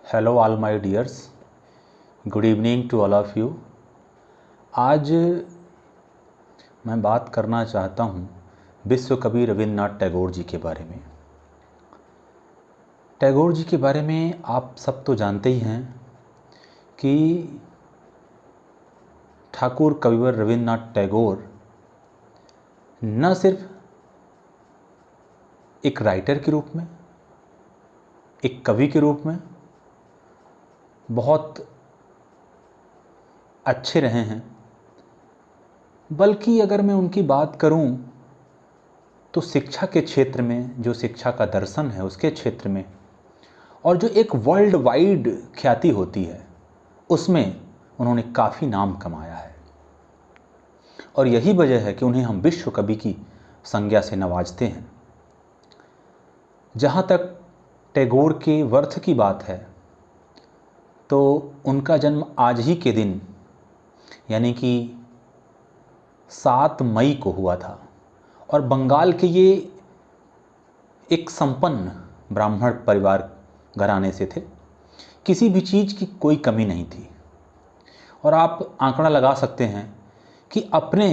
Hello all my dears, good evening to all of you. आज मैं बात करना चाहता हूँ विश्व कवि रविंद्रनाथ टैगोर जी के बारे में। टैगोर जी के बारे में आप सब तो जानते ही हैं कि ठाकुर कविवर रविंद्रनाथ टैगोर न सिर्फ एक राइटर के रूप में, एक कवि के रूप में बहुत अच्छे रहे हैं, बल्कि अगर मैं उनकी बात करूं तो शिक्षा के क्षेत्र में, जो शिक्षा का दर्शन है उसके क्षेत्र में, और जो एक वर्ल्ड वाइड ख्याति होती है उसमें उन्होंने काफ़ी नाम कमाया है। और यही वजह है कि उन्हें हम विश्व कवि की संज्ञा से नवाजते हैं। जहाँ तक टैगोर के वर्थ की बात है तो उनका जन्म आज ही के दिन यानी कि 7 मई को हुआ था, और बंगाल के ये एक संपन्न ब्राह्मण परिवार घराने से थे। किसी भी चीज़ की कोई कमी नहीं थी, और आप आंकड़ा लगा सकते हैं कि अपने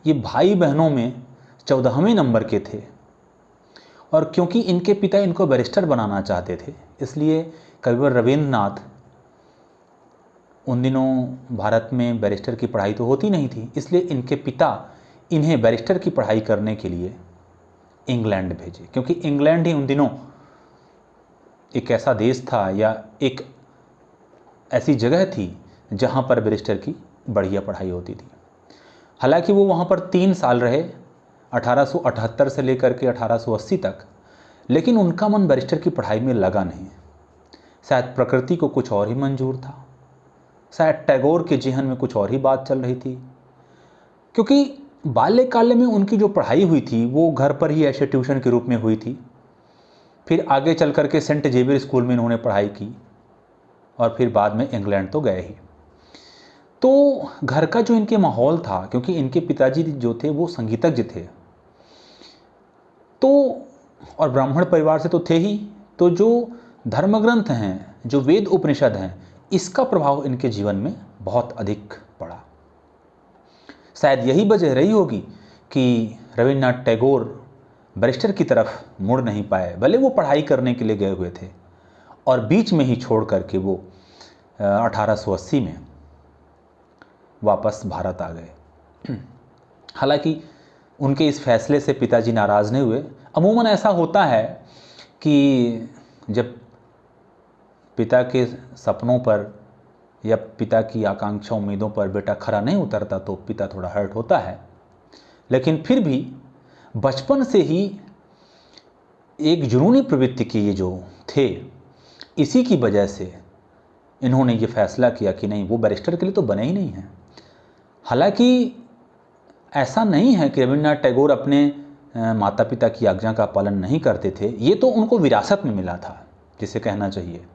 ये भाई बहनों में 14वें नंबर के थे। और क्योंकि इनके पिता इनको बैरिस्टर बनाना चाहते थे, इसलिए कविवर रविंद्रनाथ, उन दिनों भारत में बैरिस्टर की पढ़ाई तो होती नहीं थी, इसलिए इनके पिता इन्हें बैरिस्टर की पढ़ाई करने के लिए इंग्लैंड भेजे, क्योंकि इंग्लैंड ही उन दिनों एक ऐसा देश था या एक ऐसी जगह थी जहाँ पर बैरिस्टर की बढ़िया पढ़ाई होती थी। हालांकि वो वहाँ पर 3 साल रहे, 1878 से लेकर के 1880 तक, लेकिन उनका मन बैरिस्टर की पढ़ाई में लगा नहीं। शायद प्रकृति को कुछ और ही मंजूर था, शायद टैगोर के जेहन में कुछ और ही बात चल रही थी, क्योंकि बाल्यकाल में उनकी जो पढ़ाई हुई थी वो घर पर ही ऐसे ट्यूशन के रूप में हुई थी। फिर आगे चल कर के सेंट जेवियर स्कूल में इन्होंने पढ़ाई की, और फिर बाद में इंग्लैंड तो गए ही। तो घर का जो इनके माहौल था, क्योंकि इनके पिताजी जो थे वो संगीतज्ञ थे, तो और ब्राह्मण परिवार से तो थे ही, तो जो धर्मग्रंथ हैं, जो वेद उपनिषद हैं, इसका प्रभाव इनके जीवन में बहुत अधिक पड़ा। शायद यही वजह रही होगी कि रविंद्रनाथ टैगोर बैरिस्टर की तरफ मुड़ नहीं पाए, भले वो पढ़ाई करने के लिए गए हुए थे, और बीच में ही छोड़ करके वो 1880 में वापस भारत आ गए। हालांकि उनके इस फैसले से पिताजी नाराज़ नहीं हुए। अमूमन ऐसा होता है कि जब पिता के सपनों पर या पिता की आकांक्षा उम्मीदों पर बेटा खरा नहीं उतरता तो पिता थोड़ा हर्ट होता है, लेकिन फिर भी बचपन से ही एक जुनूनी प्रवृत्ति के ये जो थे, इसी की वजह से इन्होंने ये फैसला किया कि नहीं, वो बैरिस्टर के लिए तो बने ही नहीं हैं। हालांकि ऐसा नहीं है कि रविंद्रनाथ टैगोर अपने माता पिता की आज्ञा का पालन नहीं करते थे, ये तो उनको विरासत में मिला था, जिसे कहना चाहिए।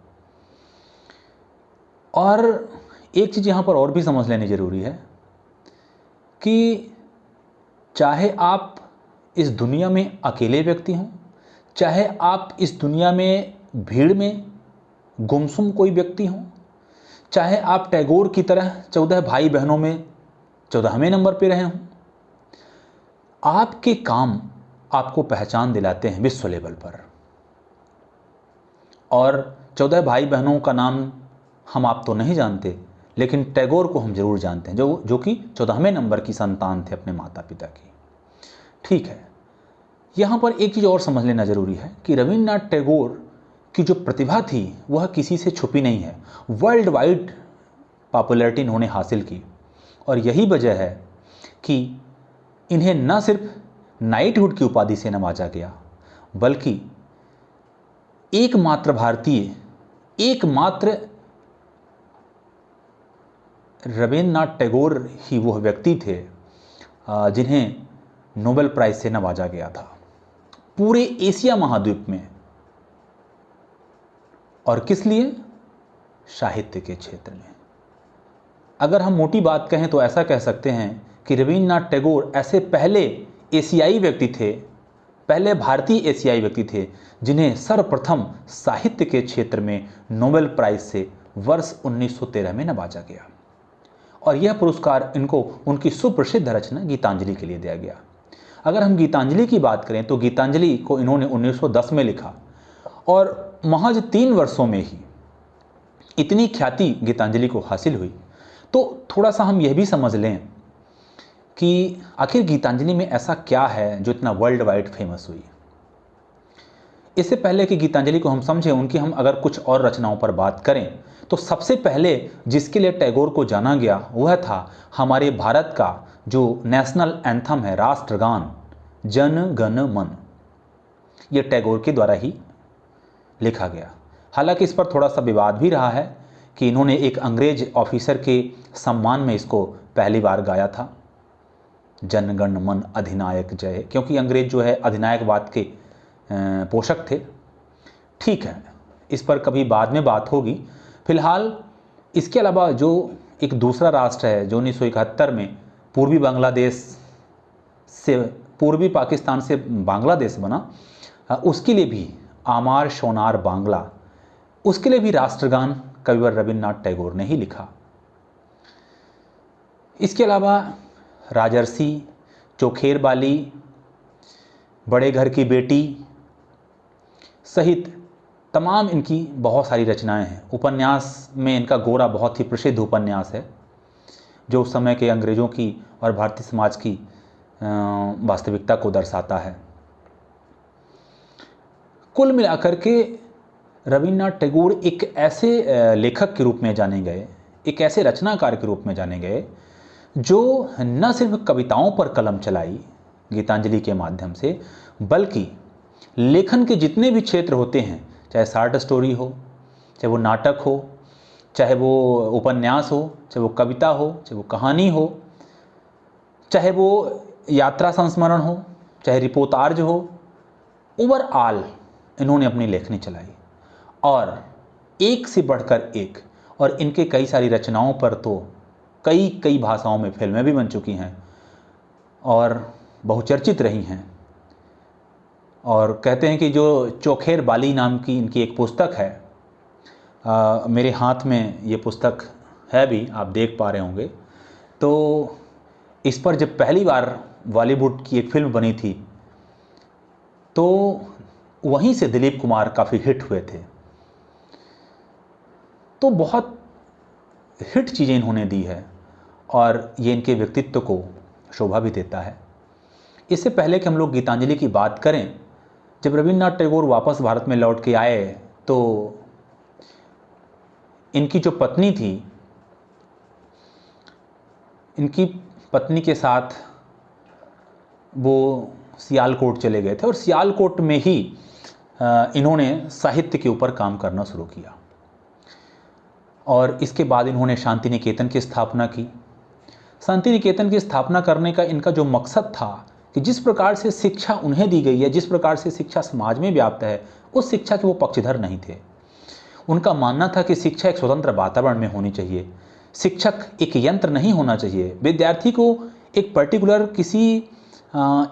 और एक चीज़ यहाँ पर और भी समझ लेनी ज़रूरी है कि चाहे आप इस दुनिया में अकेले व्यक्ति हों, चाहे आप इस दुनिया में भीड़ में गुमसुम कोई व्यक्ति हों, चाहे आप टैगोर की तरह 14 भाई बहनों में 14वें नंबर पर रहे हों, आपके काम आपको पहचान दिलाते हैं विश्व लेवल पर। और 14 भाई बहनों का नाम हम आप तो नहीं जानते, लेकिन टैगोर को हम जरूर जानते हैं, जो कि 14वें नंबर की संतान थे अपने माता पिता की। ठीक है, यहाँ पर एक चीज़ और समझ लेना ज़रूरी है कि रविंद्रनाथ टैगोर की जो प्रतिभा थी वह किसी से छुपी नहीं है। वर्ल्ड वाइड पॉपुलैरिटी इन्होंने हासिल की, और यही वजह है कि इन्हें न सिर्फ नाइटहुड की उपाधि से नवाजा गया, बल्कि एकमात्र भारतीय, एकमात्र रविंद्रनाथ टैगोर ही वह व्यक्ति थे जिन्हें नोबेल प्राइज से नवाजा गया था पूरे एशिया महाद्वीप में। और किस लिए? साहित्य के क्षेत्र में। अगर हम मोटी बात कहें तो ऐसा कह सकते हैं कि रविंद्रनाथ टैगोर ऐसे पहले एशियाई व्यक्ति थे पहले भारतीय एशियाई व्यक्ति थे जिन्हें सर्वप्रथम साहित्य के क्षेत्र में नोबेल प्राइज से वर्ष 1913 में नवाजा गया और यह पुरस्कार इनको उनकी सुप्रसिद्ध रचना गीतांजलि के लिए दिया गया। अगर हम गीतांजलि की बात करें तो गीतांजलि को इन्होंने 1910 में लिखा और महज 3 वर्षों में ही इतनी ख्याति गीतांजलि को हासिल हुई। तो थोड़ा सा हम यह भी समझ लें कि आखिर गीतांजलि में ऐसा क्या है जो इतना वर्ल्ड वाइड फेमस हुई। इससे पहले कि गीतांजलि को हम समझें, उनकी हम अगर कुछ और रचनाओं पर बात करें तो सबसे पहले जिसके लिए टैगोर को जाना गया वह था हमारे भारत का जो नेशनल एंथम है, राष्ट्रगान जन गण मन। यह टैगोर के द्वारा ही लिखा गया। हालांकि इस पर थोड़ा सा विवाद भी रहा है कि इन्होंने एक अंग्रेज ऑफिसर के सम्मान में इसको पहली बार गाया था, जन गण मन अधिनायक जय, क्योंकि अंग्रेज जो है अधिनायकवाद के पोषक थे। ठीक है, इस पर कभी बाद में बात होगी। फिलहाल इसके अलावा जो एक दूसरा राष्ट्र है जो 1971 में पूर्वी पाकिस्तान से बांग्लादेश बना, उसके लिए भी आमार सोनार बांग्ला, उसके लिए भी राष्ट्रगान कविवर रविन्द्रनाथ टैगोर ने ही लिखा। इसके अलावा राजर्षि, चोखेर बाली, बड़े घर की बेटी सहित तमाम इनकी बहुत सारी रचनाएं हैं। उपन्यास में इनका गोरा बहुत ही प्रसिद्ध उपन्यास है जो उस समय के अंग्रेज़ों की और भारतीय समाज की वास्तविकता को दर्शाता है। कुल मिलाकर के रविन्द्रनाथ टैगोर एक ऐसे लेखक के रूप में जाने गए, एक ऐसे रचनाकार के रूप में जाने गए जो न सिर्फ कविताओं पर कलम चलाई गीतांजलि के माध्यम से, बल्कि लेखन के जितने भी क्षेत्र होते हैं, चाहे शॉर्ट स्टोरी हो, चाहे वो नाटक हो, चाहे वो उपन्यास हो, चाहे वो कविता हो, चाहे वो कहानी हो, चाहे वो यात्रा संस्मरण हो, चाहे रिपोर्टाज हो, ओवरऑल इन्होंने अपनी लेखनी चलाई और एक से बढ़कर एक। और इनके कई सारी रचनाओं पर तो कई भाषाओं में फिल्में भी बन चुकी हैं और बहुचर्चित रही हैं। और कहते हैं कि जो चोखेर बाली नाम की इनकी एक पुस्तक है, मेरे हाथ में ये पुस्तक है भी, आप देख पा रहे होंगे, तो इस पर जब पहली बार बॉलीवुड की एक फिल्म बनी थी तो वहीं से दिलीप कुमार काफ़ी हिट हुए थे। तो बहुत हिट चीज़ें इन्होंने दी है और ये इनके व्यक्तित्व को शोभा भी देता है। इससे पहले कि हम लोग गीतांजलि की बात करें, जब रविन्द्रनाथ टैगोर वापस भारत में लौट के आए तो इनकी जो पत्नी थी, इनकी पत्नी के साथ वो सियालकोट चले गए थे और सियालकोट में ही इन्होंने साहित्य के ऊपर काम करना शुरू किया। और इसके बाद इन्होंने शांति निकेतन की स्थापना की। शांति निकेतन की स्थापना करने का इनका जो मकसद था कि जिस प्रकार से शिक्षा उन्हें दी गई है, जिस प्रकार से शिक्षा समाज में व्याप्त है, उस शिक्षा के वो पक्षधर नहीं थे। उनका मानना था कि शिक्षा एक स्वतंत्र वातावरण में होनी चाहिए, शिक्षक एक यंत्र नहीं होना चाहिए, विद्यार्थी को एक पर्टिकुलर किसी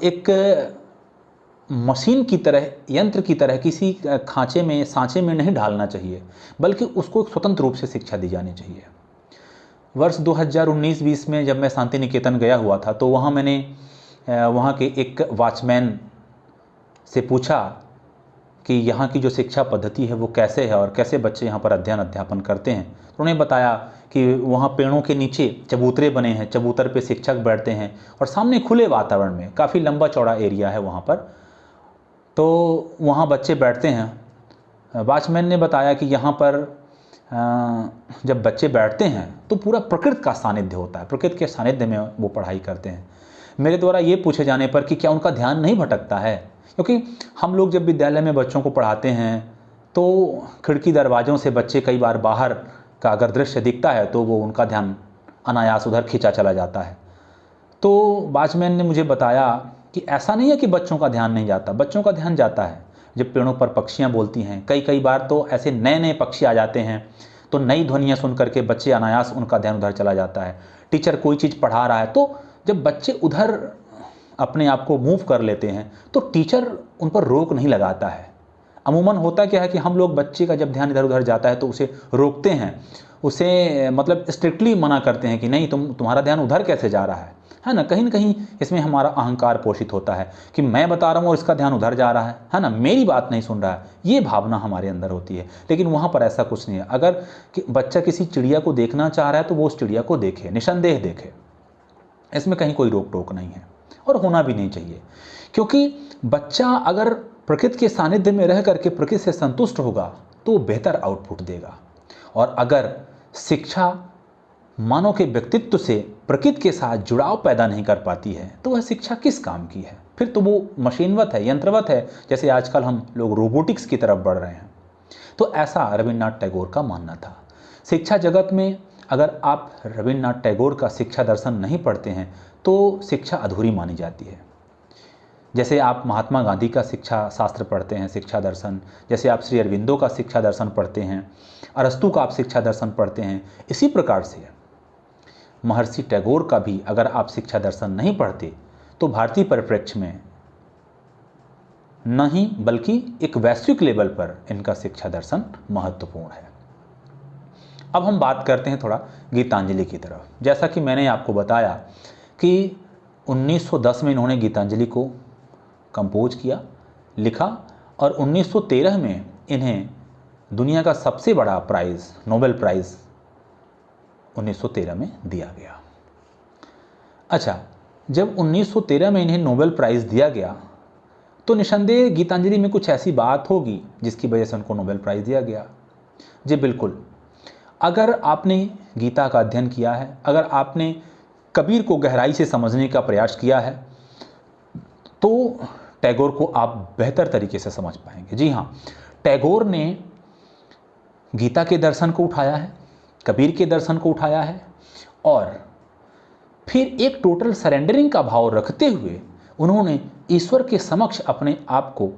एक मशीन की तरह, यंत्र की तरह किसी सांचे में नहीं ढालना चाहिए, बल्कि उसको एक स्वतंत्र रूप से शिक्षा दी जानी चाहिए। वर्ष 2019-20 में जब मैं शांति निकेतन गया हुआ था तो वहाँ मैंने वहाँ के एक वॉचमैन से पूछा कि यहाँ की जो शिक्षा पद्धति है वो कैसे है और कैसे बच्चे यहाँ पर अध्यापन करते हैं। तो उन्होंने बताया कि वहाँ पेड़ों के नीचे चबूतरे बने हैं, चबूतर पे शिक्षक बैठते हैं और सामने खुले वातावरण में काफ़ी लंबा चौड़ा एरिया है वहाँ पर, तो वहाँ बच्चे बैठते हैं। वॉचमैन ने बताया कि यहाँ पर जब बच्चे बैठते हैं तो पूरा प्रकृति का सानिध्य होता है, प्रकृति के सानिध्य में वो पढ़ाई करते हैं। मेरे द्वारा ये पूछे जाने पर कि क्या उनका ध्यान नहीं भटकता है, क्योंकि हम लोग जब विद्यालय में बच्चों को पढ़ाते हैं तो खिड़की दरवाज़ों से बच्चे कई बार बाहर का अगर दृश्य दिखता है तो वो उनका ध्यान अनायास उधर खींचा चला जाता है। तो वॉचमैन ने मुझे बताया कि ऐसा नहीं है कि बच्चों का ध्यान नहीं जाता, बच्चों का ध्यान जाता है। जब पेड़ों पर पक्षियाँ बोलती हैं, कई बार तो ऐसे नए पक्षी आ जाते हैं तो नई ध्वनियाँ सुन करके बच्चे अनायास उनका ध्यान उधर चला जाता है। टीचर कोई चीज़ पढ़ा रहा है तो जब बच्चे उधर अपने आप को मूव कर लेते हैं तो टीचर उन पर रोक नहीं लगाता है। अमूमन होता क्या है कि हम लोग बच्चे का जब ध्यान इधर उधर जाता है तो उसे रोकते हैं, उसे मतलब स्ट्रिक्टली मना करते हैं कि नहीं तुम्हारा ध्यान उधर कैसे जा रहा है ना। कहीं ना कहीं इसमें हमारा अहंकार पोषित होता है कि मैं बता रहा हूँ और इसका ध्यान उधर जा रहा है ना, मेरी बात नहीं सुन रहा है, ये भावना हमारे अंदर होती है। लेकिन वहाँ पर ऐसा कुछ नहीं है। अगर बच्चा किसी चिड़िया को देखना चाह रहा है तो वो उस चिड़िया को देखे, निसंदेह देखे, इसमें कहीं कोई रोक टोक नहीं है और होना भी नहीं चाहिए। क्योंकि बच्चा अगर प्रकृति के सानिध्य में रह करके प्रकृति से संतुष्ट होगा तो वो बेहतर आउटपुट देगा। और अगर शिक्षा मानव के व्यक्तित्व से प्रकृति के साथ जुड़ाव पैदा नहीं कर पाती है तो वह शिक्षा किस काम की है? फिर तो वो मशीनवत है, यंत्रवत है, जैसे आजकल हम लोग रोबोटिक्स की तरफ बढ़ रहे हैं। तो ऐसा रविन्द्रनाथ टैगोर का मानना था। शिक्षा जगत में अगर आप रविन्द्रनाथ टैगोर का शिक्षा दर्शन नहीं पढ़ते हैं तो शिक्षा अधूरी मानी जाती है। जैसे आप महात्मा गांधी का शिक्षा शास्त्र पढ़ते हैं, शिक्षा दर्शन, जैसे आप श्री अरविंदो का शिक्षा दर्शन पढ़ते हैं, अरस्तु का आप शिक्षा दर्शन पढ़ते हैं, इसी प्रकार से महर्षि टैगोर का भी अगर आप शिक्षा दर्शन नहीं पढ़ते तो भारतीय परिप्रेक्ष्य में नहीं बल्कि एक वैश्विक लेवल पर इनका शिक्षा दर्शन महत्वपूर्ण है। अब हम बात करते हैं थोड़ा गीतांजलि की तरफ। जैसा कि मैंने आपको बताया कि 1910 में इन्होंने गीतांजलि को कंपोज किया, लिखा और 1913 में इन्हें दुनिया का सबसे बड़ा प्राइज़, नोबेल प्राइज़ 1913 में दिया गया। अच्छा, जब 1913 में इन्हें नोबेल प्राइज़ दिया गया तो निसंदेह गीतांजलि में कुछ ऐसी बात होगी जिसकी वजह से उनको नोबेल प्राइज़ दिया गया। जी बिल्कुल, अगर आपने गीता का अध्ययन किया है, अगर आपने कबीर को गहराई से समझने का प्रयास किया है तो टैगोर को आप बेहतर तरीके से समझ पाएंगे। जी हाँ, टैगोर ने गीता के दर्शन को उठाया है, कबीर के दर्शन को उठाया है और फिर एक टोटल सरेंडरिंग का भाव रखते हुए उन्होंने ईश्वर के समक्ष अपने आप को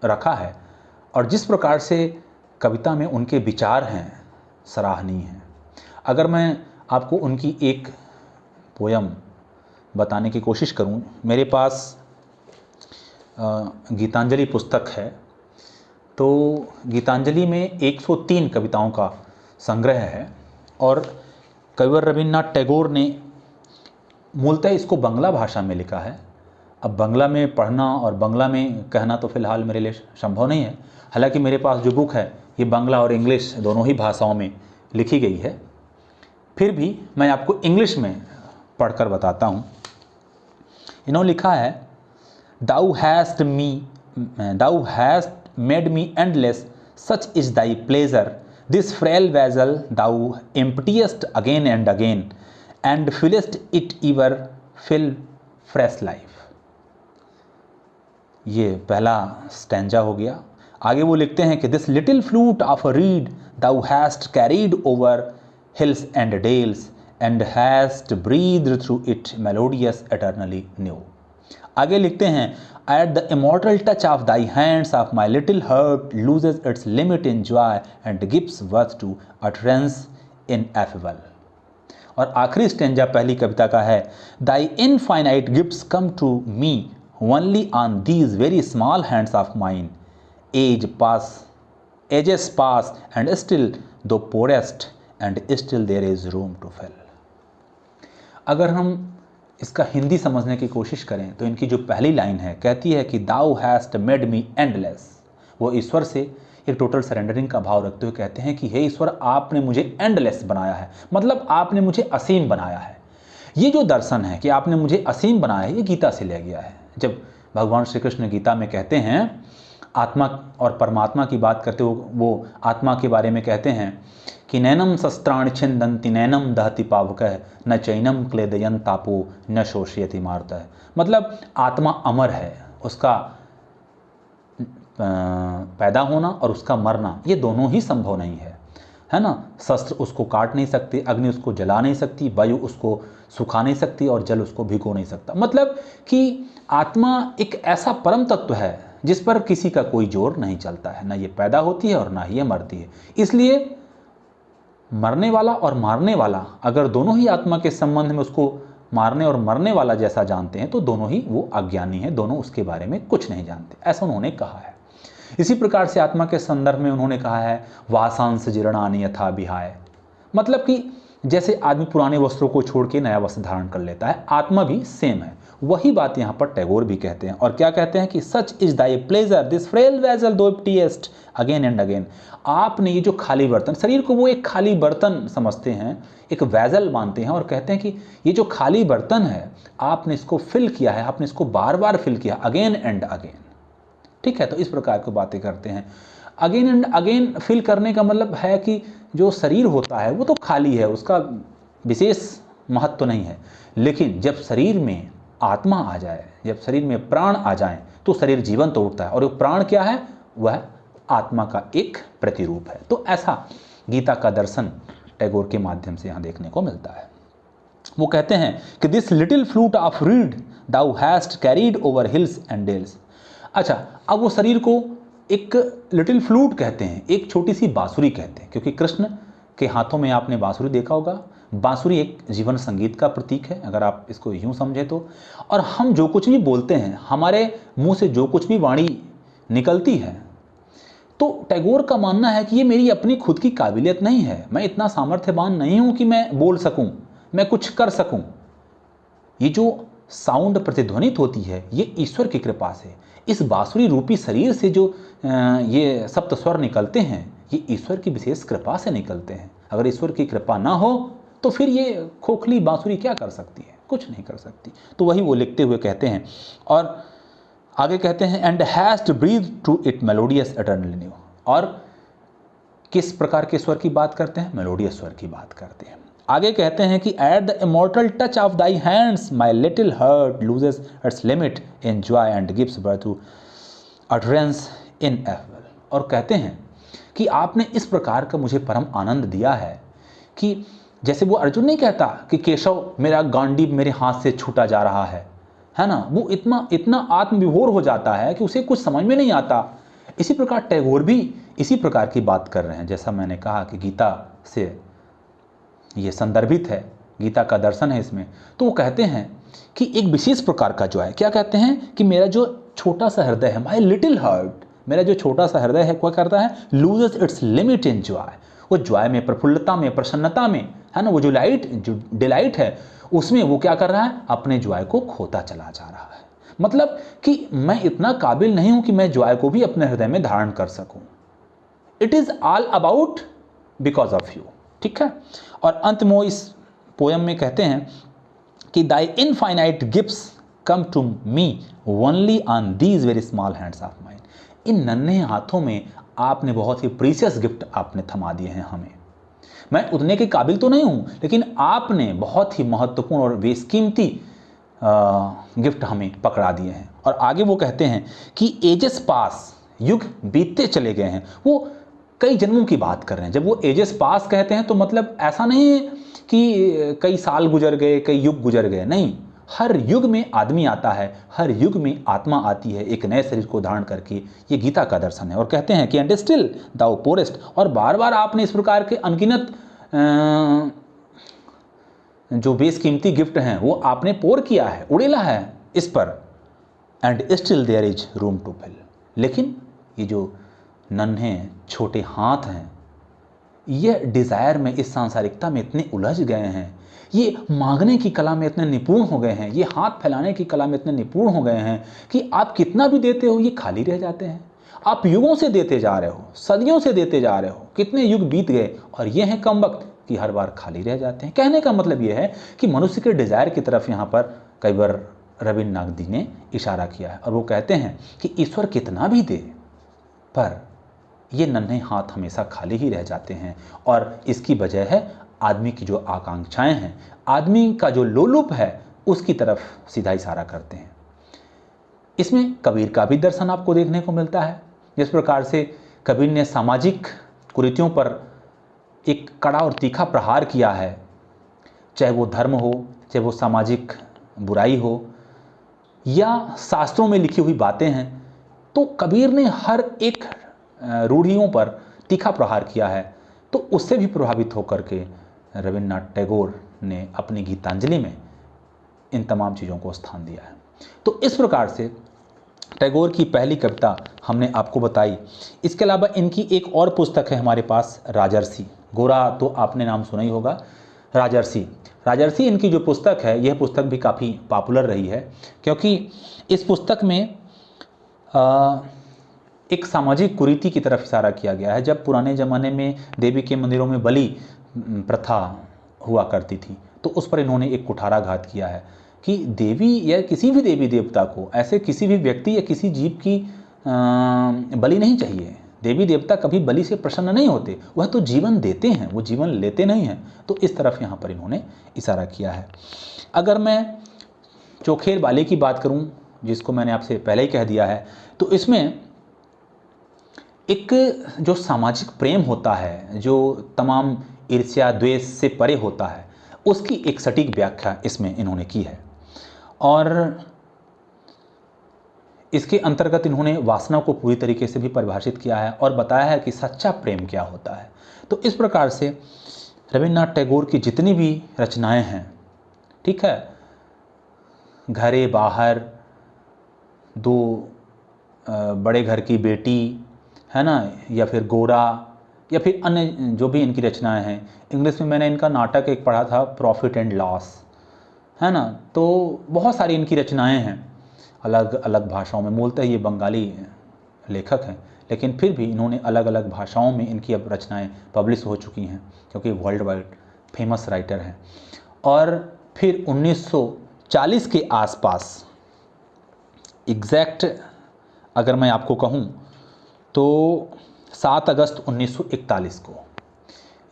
रखा है। और जिस प्रकार से कविता में उनके विचार हैं सराहनीय हैं। अगर मैं आपको उनकी एक पोयम बताने की कोशिश करूं, मेरे पास गीतांजलि पुस्तक है, तो गीतांजलि में 103 कविताओं का संग्रह है और कविवर रविन्द्रनाथ टैगोर ने मूलतः इसको बांग्ला भाषा में लिखा है। अब बांग्ला में पढ़ना और बांग्ला में कहना तो फ़िलहाल मेरे लिए संभव नहीं है, हालांकि मेरे पास जो बुक है ये बांग्ला और इंग्लिश दोनों ही भाषाओं में लिखी गई है। फिर भी मैं आपको इंग्लिश में पढ़कर बताता हूँ। इन्होंने लिखा है, Thou hast made me endless, such is thy pleasure. This frail vessel thou emptiest again and again, and fillest it ever fill fresh life. ये पहला स्टैंजा हो गया। आगे वो लिखते हैं कि This little flute of a reed thou hast carried over hills and dales, and hast breathed through it melodious eternally new. आगे लिखते हैं, At the immortal touch of thy hands of my little heart loses its limit in joy and gives birth to utterance ineffable. और आखिरी stanza पहली कविता का है, Thy infinite gifts come to me only on these very small hands of mine. Ages pass and still thou pourest, and still there is room to fill. अगर हम इसका हिंदी समझने की कोशिश करें तो इनकी जो पहली लाइन है कहती है कि Thou hast made me endless। वो ईश्वर से एक टोटल सरेंडरिंग का भाव रखते हुए कहते हैं कि हे ईश्वर, आपने मुझे एंडलेस बनाया है, मतलब आपने मुझे असीम बनाया है। ये जो दर्शन है कि आपने मुझे असीम बनाया है, ये गीता से लिया गया है। जब भगवान श्री कृष्ण गीता में कहते हैं, आत्मा और परमात्मा की बात करते हुए वो आत्मा के बारे में कहते हैं कि नैनम शस्त्राणि छिन्दन्ति नैनम दहति पावकः न चैनम क्लेदयन तापो न शोषयति मारुतः। मतलब आत्मा अमर है, उसका पैदा होना और उसका मरना ये दोनों ही संभव नहीं है ना। शस्त्र उसको काट नहीं सकते, अग्नि उसको जला नहीं सकती, वायु उसको सुखा नहीं सकती और जल उसको भिगो नहीं सकता। मतलब कि आत्मा एक ऐसा परम तत्व है जिस पर किसी का कोई जोर नहीं चलता है, ना ये पैदा होती है और ना ही ये मरती है। इसलिए मरने वाला और मारने वाला अगर दोनों ही आत्मा के संबंध में उसको मारने और मरने वाला जैसा जानते हैं तो दोनों ही वो अज्ञानी हैं, दोनों उसके बारे में कुछ नहीं जानते, ऐसा उन्होंने कहा है। इसी प्रकार से आत्मा के संदर्भ में उन्होंने कहा है वासांस जीर्णानि यथा विहाय, मतलब कि जैसे आदमी पुराने वस्त्रों को छोड़ के नया वस्त्र धारण कर लेता है, आत्मा भी सेम है। वही बात यहाँ पर टैगोर भी कहते हैं, और क्या कहते हैं कि such is thy pleasure this frail vessel thou test again and again. आपने ये जो खाली बर्तन, शरीर को वो एक खाली बर्तन समझते हैं, एक वेजल मानते हैं, और कहते हैं कि ये जो खाली बर्तन है आपने इसको फिल किया है, आपने इसको बार बार फिल किया अगेन एंड अगेन। ठीक है, तो इस प्रकार की बातें करते हैं। अगेन एंड अगेन फिल करने का मतलब है कि जो शरीर होता है वो तो खाली है, उसका विशेष महत्व नहीं है, लेकिन जब शरीर में आत्मा आ जाए, जब शरीर में प्राण आ जाए तो शरीर जीवंत तो उठता है, और वो प्राण क्या है, वह आत्मा का एक प्रतिरूप है। तो ऐसा गीता का दर्शन टैगोर के माध्यम से यहाँ देखने को मिलता है। वो कहते हैं कि this little flute of reed thou hast carried over hills and dales. अच्छा, अब वो शरीर को एक लिटिल फ्लूट कहते हैं, एक छोटी सी बांसुरी कहते हैं, क्योंकि कृष्ण के हाथों में आपने बांसुरी देखा होगा। बांसुरी एक जीवन संगीत का प्रतीक है, अगर आप इसको यूं समझे तो। और हम जो कुछ भी बोलते हैं, हमारे मुंह से जो कुछ भी वाणी निकलती है, तो टैगोर का मानना है कि ये मेरी अपनी खुद की काबिलियत नहीं है, मैं इतना सामर्थ्यवान नहीं हूं कि मैं बोल सकूं, मैं कुछ कर सकूं। ये जो साउंड प्रतिध्वनित होती है ये ईश्वर की कृपा से, इस बांसुरी रूपी शरीर से जो ये सप्त स्वर निकलते हैं ये ईश्वर की विशेष कृपा से निकलते हैं। अगर ईश्वर की कृपा ना हो तो फिर ये खोखली बांसुरी क्या कर सकती है, कुछ नहीं कर सकती। तो वही वो लिखते हुए कहते हैं, और आगे कहते हैं and has to breathe to it melodious eternal new. और किस प्रकार के स्वर की बात करते हैं, मेलोडियस स्वर की बात करते हैं। आगे कहते हैं कि at the immortal touch of thy hands my little heart loses its limit in joy and gives birth to utterance ineffable. और कहते हैं कि आपने इस प्रकार का मुझे परम आनंद दिया है कि जैसे वो अर्जुन नहीं कहता कि केशव मेरा गांडीव मेरे हाथ से छूटा जा रहा है ना, वो इतना आत्मविभोर हो जाता है कि उसे कुछ समझ में नहीं आता। इसी प्रकार टैगोर भी इसी प्रकार की बात कर रहे हैं। जैसा मैंने कहा कि गीता से ये संदर्भित है, गीता का दर्शन है इसमें, तो वो कहते हैं कि एक विशेष प्रकार का जो है, क्या कहते हैं कि मेरा जो छोटा सा हृदय है, माई लिटिल हार्ट, मेरा जो छोटा सा हृदय है क्या करता है, loses its limit in Joy. वो जॉय में, प्रफुल्लता में, प्रसन्नता में, है ना, वो जो डिलाइट है उसमें वो क्या कर रहा है, अपने जॉय को खोता चला जा रहा है। मतलब कि मैं इतना काबिल नहीं हूं कि मैं जॉय को भी अपने हृदय में धारण कर सकूं। It is all about because of you. ठीक है, और अंत में इस पोयम में कहते हैं कि thy infinite gifts come to me only on these very small hands of mine. इन नन्हे हाथों में आपने बहुत ही प्रीशियस गिफ्ट आपने थमा दिए हैं हमें। मैं उतने के काबिल तो नहीं हूं, लेकिन आपने बहुत ही महत्वपूर्ण और बेशकीमती गिफ्ट हमें पकड़ा दिए हैं। और आगे वो कहते हैं कि एजेस पास, युग बीतते चले गए हैं। वो कई जन्मों की बात कर रहे हैं। जब वो एजेस पास कहते हैं तो मतलब ऐसा नहीं है कि कई साल गुजर गए, कई युग गुजर गए, नहीं। हर युग में आदमी आता है, हर युग में आत्मा आती है एक नए शरीर को धारण करके। ये गीता का दर्शन है। और कहते हैं कि एंड स्टिल दाउ पोरेस्ट, और बार बार आपने इस प्रकार के अनगिनत जो बेशकीमती गिफ्ट हैं वो आपने पोर किया है, उड़ेला है इस पर। And still there is room to fill, लेकिन ये जो नन्हे छोटे हाथ हैं ये डिज़ायर में, इस सांसारिकता में इतने उलझ गए हैं, ये मांगने की कला में इतने निपुण हो गए हैं, ये हाथ फैलाने की कला में इतने निपुण हो गए हैं कि आप कितना भी देते हो ये खाली रह जाते हैं। आप युगों से देते जा रहे हो, सदियों से देते जा रहे हो, कितने युग बीत गए और ये हैं कम वक्त कि हर बार खाली रह जाते हैं। कहने का मतलब ये है कि मनुष्य के डिज़ायर की तरफ यहाँ पर कई बार रविन्द्रनाथ नागदी ने इशारा किया है। और वो कहते हैं कि ईश्वर कितना भी दे पर ये नन्हे हाथ हमेशा खाली ही रह जाते हैं। और इसकी वजह है आदमी की जो आकांक्षाएं हैं, आदमी का जो लोलुप है, उसकी तरफ सीधा इशारा करते हैं। इसमें कबीर का भी दर्शन आपको देखने को मिलता है। जिस प्रकार से कबीर ने सामाजिक कुरीतियों पर एक कड़ा और तीखा प्रहार किया है, चाहे वो धर्म हो, चाहे वो सामाजिक बुराई हो या शास्त्रों में लिखी हुई बातें हैं, तो कबीर ने हर एक रूढ़ियों पर तीखा प्रहार किया है। तो उससे भी प्रभावित होकर के रविन्द्रनाथ टैगोर ने अपनी गीतांजलि में इन तमाम चीज़ों को स्थान दिया है। तो इस प्रकार से टैगोर की पहली कविता हमने आपको बताई। इसके अलावा इनकी एक और पुस्तक है हमारे पास, राजर्षि। गोरा तो आपने नाम सुना ही होगा। राजर्षि, राजर्षि इनकी जो पुस्तक है, यह पुस्तक भी काफ़ी पॉपुलर रही है, क्योंकि इस पुस्तक में एक सामाजिक कुरीति की तरफ इशारा किया गया है। जब पुराने ज़माने में देवी के मंदिरों में बलि प्रथा हुआ करती थी, तो उस पर इन्होंने एक कुठाराघात किया है कि देवी या किसी भी देवी देवता को ऐसे किसी भी व्यक्ति या किसी जीव की बलि नहीं चाहिए। देवी देवता कभी बलि से प्रसन्न नहीं होते, वह तो जीवन देते हैं, वो जीवन लेते नहीं हैं। तो इस तरफ यहाँ पर इन्होंने इशारा किया है। अगर मैं चोखेर बाली की बात करूँ, जिसको मैंने आपसे पहले ही कह दिया है, तो इसमें एक जो सामाजिक प्रेम होता है, जो तमाम ईर्ष्या द्वेष से परे होता है, उसकी एक सटीक व्याख्या इसमें इन्होंने की है। और इसके अंतर्गत इन्होंने वासना को पूरी तरीके से भी परिभाषित किया है और बताया है कि सच्चा प्रेम क्या होता है। तो इस प्रकार से रविन्द्रनाथ टैगोर की जितनी भी रचनाएं हैं, ठीक है, घरे बाहर, दो बड़े घर की बेटी, है ना, या फिर गोरा, या फिर अन्य जो भी इनकी रचनाएं हैं। इंग्लिश में मैंने इनका नाटक एक पढ़ा था, प्रॉफिट एंड लॉस, है ना। तो बहुत सारी इनकी रचनाएं हैं अलग अलग भाषाओं में। मूलतः ये बंगाली लेखक हैं, लेकिन फिर भी इन्होंने अलग अलग भाषाओं में इनकी अब रचनाएं पब्लिश हो चुकी हैं, क्योंकि वर्ल्ड वाइड फेमस राइटर हैं। और फिर 1940 के आसपास, एग्जैक्ट अगर मैं आपको कहूँ तो 7 अगस्त 1941 को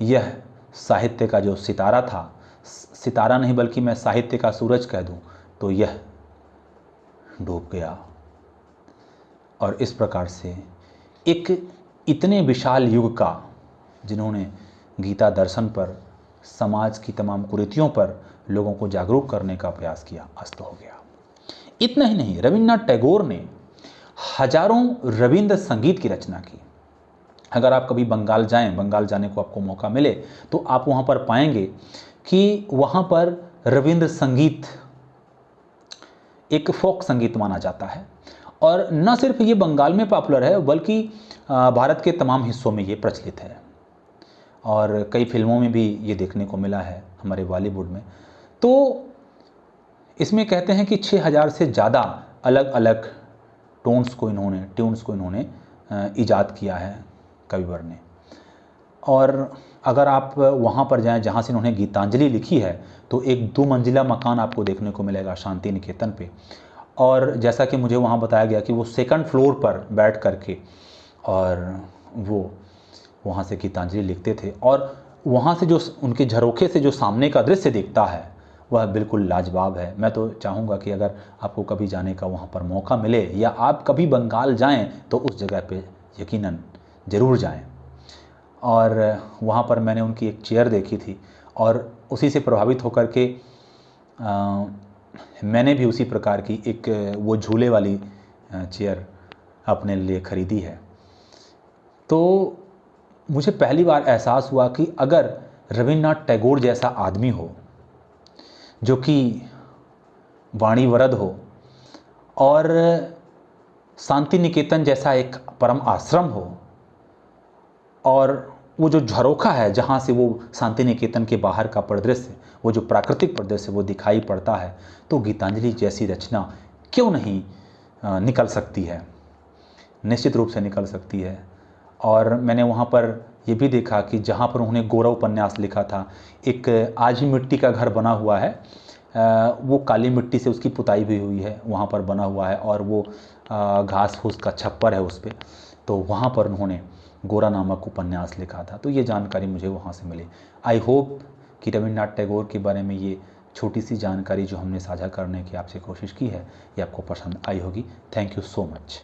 यह साहित्य का जो सितारा था, सितारा नहीं बल्कि मैं साहित्य का सूरज कह दूँ, तो यह डूब गया। और इस प्रकार से एक इतने विशाल युग का, जिन्होंने गीता दर्शन पर, समाज की तमाम कुरीतियों पर लोगों को जागरूक करने का प्रयास किया, अस्त हो गया। इतना ही नहीं, रविन्द्रनाथ टैगोर ने हजारों रविंद्र संगीत की रचना की। अगर आप कभी बंगाल जाएं, बंगाल जाने को आपको मौका मिले, तो आप वहाँ पर पाएंगे कि वहाँ पर रविंद्र संगीत एक फोक संगीत माना जाता है। और न सिर्फ ये बंगाल में पॉपुलर है, बल्कि भारत के तमाम हिस्सों में ये प्रचलित है, और कई फिल्मों में भी ये देखने को मिला है, हमारे बॉलीवुड में। तो इसमें कहते हैं कि 6000 से ज़्यादा अलग अलग ट्यून्स को इन्होंने ईजाद किया है कविवर ने। और अगर आप वहाँ पर जाएं जहाँ से इन्होंने गीतांजलि लिखी है, तो एक 2 मंजिला मकान आपको देखने को मिलेगा शांति निकेतन पे। और जैसा कि मुझे वहाँ बताया गया कि वो 2nd फ्लोर पर बैठ करके और वो वहाँ से गीतांजलि लिखते थे। और वहाँ से जो उनके झरोखे से जो सामने का दृश्य दिखता है, वह बिल्कुल लाजवाब है। मैं तो चाहूँगा कि अगर आपको कभी जाने का वहाँ पर मौका मिले, या आप कभी बंगाल जाएं, तो उस जगह पे यकीनन ज़रूर जाएं। और वहाँ पर मैंने उनकी एक चेयर देखी थी, और उसी से प्रभावित होकर के मैंने भी उसी प्रकार की एक वो झूले वाली चेयर अपने लिए ख़रीदी है। तो मुझे पहली बार एहसास हुआ कि अगर रविन्द्रनाथ टैगोर जैसा आदमी हो, जो कि वाणीवरद हो, और शांति निकेतन जैसा एक परम आश्रम हो, और वो जो झरोखा है जहाँ से वो शांति निकेतन के बाहर का परिदृश्य, वो जो प्राकृतिक परिदृश्य वो दिखाई पड़ता है, तो गीतांजलि जैसी रचना क्यों नहीं निकल सकती है? निश्चित रूप से निकल सकती है। और मैंने वहाँ पर ये भी देखा कि जहाँ पर उन्होंने गोरा उपन्यास लिखा था, एक आज भी मिट्टी का घर बना हुआ है, वो काली मिट्टी से उसकी पुताई भी हुई है, वहाँ पर बना हुआ है, और वो घास फूस का छप्पर है उस पर। तो वहाँ पर उन्होंने गोरा नामक उपन्यास लिखा था। तो ये जानकारी मुझे वहाँ से मिली। आई होप कि रविन्द्रनाथ टैगोर के बारे में ये छोटी सी जानकारी जो हमने साझा करने की आपसे कोशिश की है, ये आपको पसंद आई होगी। Thank you so much.